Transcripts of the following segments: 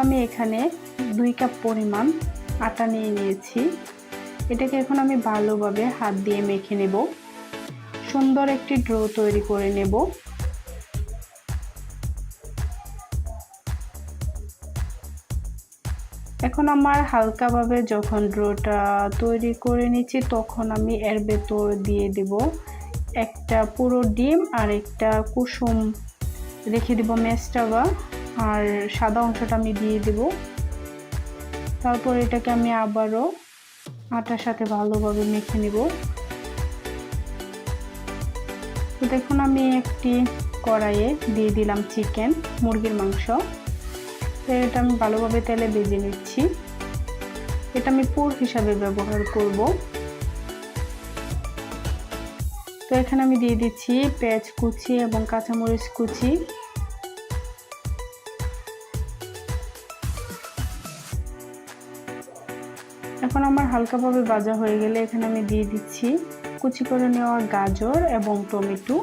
আমি এখানে 2 কাপ পরিমাণ আটা নিয়ে নিয়েছি। এটাকে এখন আমি ভালোভাবে হাত দিয়ে মেখে নেব, সুন্দর একটি ডো তৈরি করে নেব। এখন আমার হালকাভাবে যখন ডোটা তৈরি করে নিচ্ছি, তখন আমি এর ভেতর দিয়ে দেব একটা পুরো ডিম আর একটা কুসুম রেখে দেব মেস্টাবা, আর সাদা অংশটা আমি দিয়ে দেব। তারপর এটাকে আমি আবারও আটার সাথে ভালোভাবে মেখে নেব। তো দেখুন আমি একটি কড়াইয়ে দিয়ে দিলাম চিকেন, মুরগির মাংস। এটা আমি ভালোভাবে তেলে ভেজে নিচ্ছি। এটা আমি পুর হিসাবে ব্যবহার করব। তো এখানে আমি দিয়ে দিচ্ছি পেঁয়াজ কুচি এবং কাঁচামরিচ কুচি। এখন আমার হালকাভাবে ভাজা হয়ে গেলে এখানে আমি দিয়ে দিচ্ছি কুচি করে নেওয়া গাজর এবং টমেটো।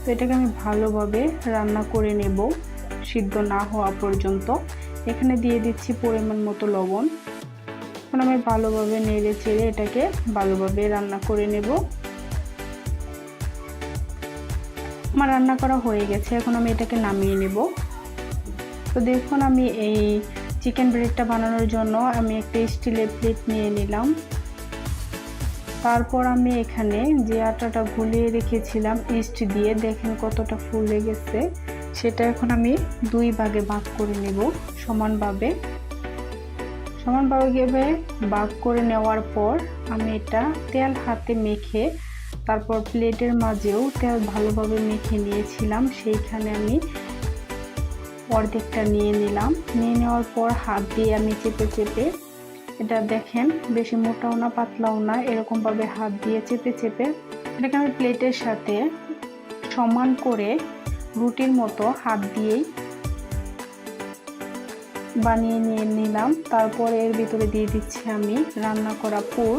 তো এটাকে আমি ভালোভাবে রান্না করে নেব সিদ্ধ না হওয়া পর্যন্ত। এখানে দিয়ে দিচ্ছি পরিমাণ মতো লবণ। এখন আমি ভালোভাবে নেড়ে চেড়ে এটাকে ভালোভাবে রান্না করে নেব। আমার রান্না করা হয়ে গেছে, এখন আমি এটাকে নামিয়ে নেব। তো দেখুন আমি এই চিকেন ব্রেডটা বানানোর জন্য আমি একটা স্টিলের প্লেট নিয়ে নিলাম। তারপর আমি এখানে যে আটাটা গুলিয়ে রেখেছিলাম ইস্ট দিয়ে, দেখেন কতটা ফুলে গেছে। সেটা এখন আমি 2 ভাগে ভাগ করে নেব সমানভাবে। ভাগ করে নেওয়ার পর আমি এটা তেল হাতে মেখে, তারপর প্লেটের মাঝেও তেল ভালোভাবে মেখে নিয়েছিলাম, সেইখানে আমি অর্ধেকটা নিয়ে নিলাম। নিয়ে নেওয়ার পর হাত দিয়ে আমি চেপে চেপে, এটা দেখেন বেশি মোটাও না পাতলাও না, এরকমভাবে হাত দিয়ে চেপে চেপে এটাকে আমি প্লেটের সাথে সমান করে রুটির মতো হাত দিয়েই বানিয়ে নিয়ে নিলাম। তারপরে এর ভিতরে দিয়ে দিচ্ছি আমি রান্না করা পুর।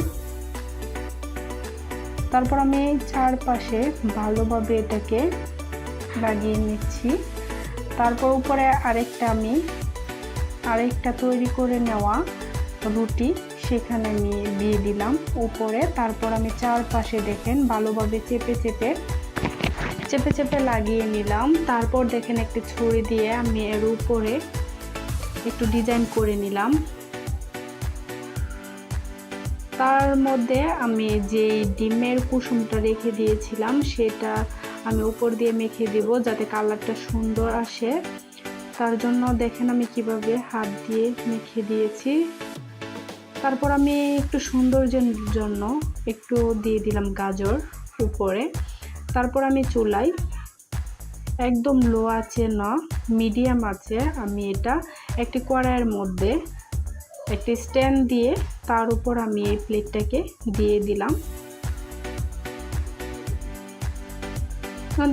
তারপর আমি চারপাশে ভালোভাবে এটাকে লাগিয়ে নিচ্ছি। তারপর উপরে আরেকটা তৈরি করে নেওয়া রুটি সেখানে আমি দিয়ে দিলাম উপরে। তারপর আমি চারপাশে দেখেন ভালোভাবে চেপে চেপে লাগিয়ে নিলাম। তারপর দেখেন একটি ছুরি দিয়ে আমি এর উপরে একটু ডিজাইন করে নিলাম। তার মধ্যে আমি যে ডিমের কুসুমটা রেখে দিয়েছিলাম সেটা আমি উপর দিয়ে মেখে দিব, যাতে কালারটা সুন্দর আসে। তার জন্য দেখেন আমি কিভাবে হাত দিয়ে মেখে দিয়েছি। তারপর আমি একটু সৌন্দর্যের জন্য একটু দিয়ে দিলাম গাজর উপরে। তারপর আমি চুলায় একদম লো আছে না, মিডিয়াম আছে, আমি এটা একটি কড়াইয়ের মধ্যে একটি স্ট্যান্ড দিয়ে তার উপর আমি এই প্লেটটাকে দিয়ে দিলাম।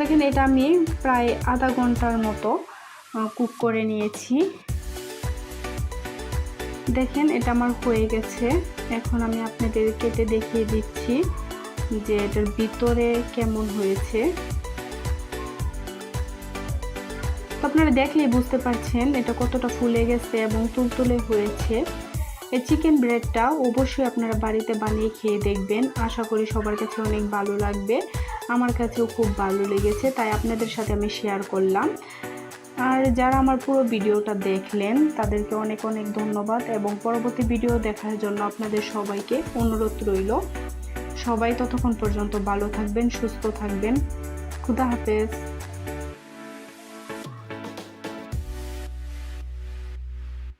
দেখেন এটা আমি প্রায় আধা ঘন্টার মতো কুক করে নিয়েছি। দেখেন এটা আমার হয়ে গেছে। এখন আমি আপনাদের কেটে দেখিয়ে দিচ্ছি যে এটার ভিতরে কেমন হয়েছে। আপনারা দেখলেই বুঝতে পারছেন এটা কতটা ফুলে গেছে এবং তুলতুলে হয়েছে। এই চিকেন ব্রেডটা অবশ্যই আপনারা বাড়িতে বানিয়ে খেয়ে দেখবেন, আশা করি সবার কাছে অনেক ভালো লাগবে। আমার কাছেও খুব ভালো লেগেছে, তাই আপনাদের সাথে আমি শেয়ার করলাম। আর যারা আমার পুরো ভিডিওটা দেখলেন তাদেরকে অনেক অনেক ধন্যবাদ, এবং পরবর্তী ভিডিও দেখার জন্য আপনাদের সবাইকে অনুরোধ রইল। সবাই ততক্ষণ পর্যন্ত ভালো থাকবেন, সুস্থ থাকবেন। খুদা হাফেজ।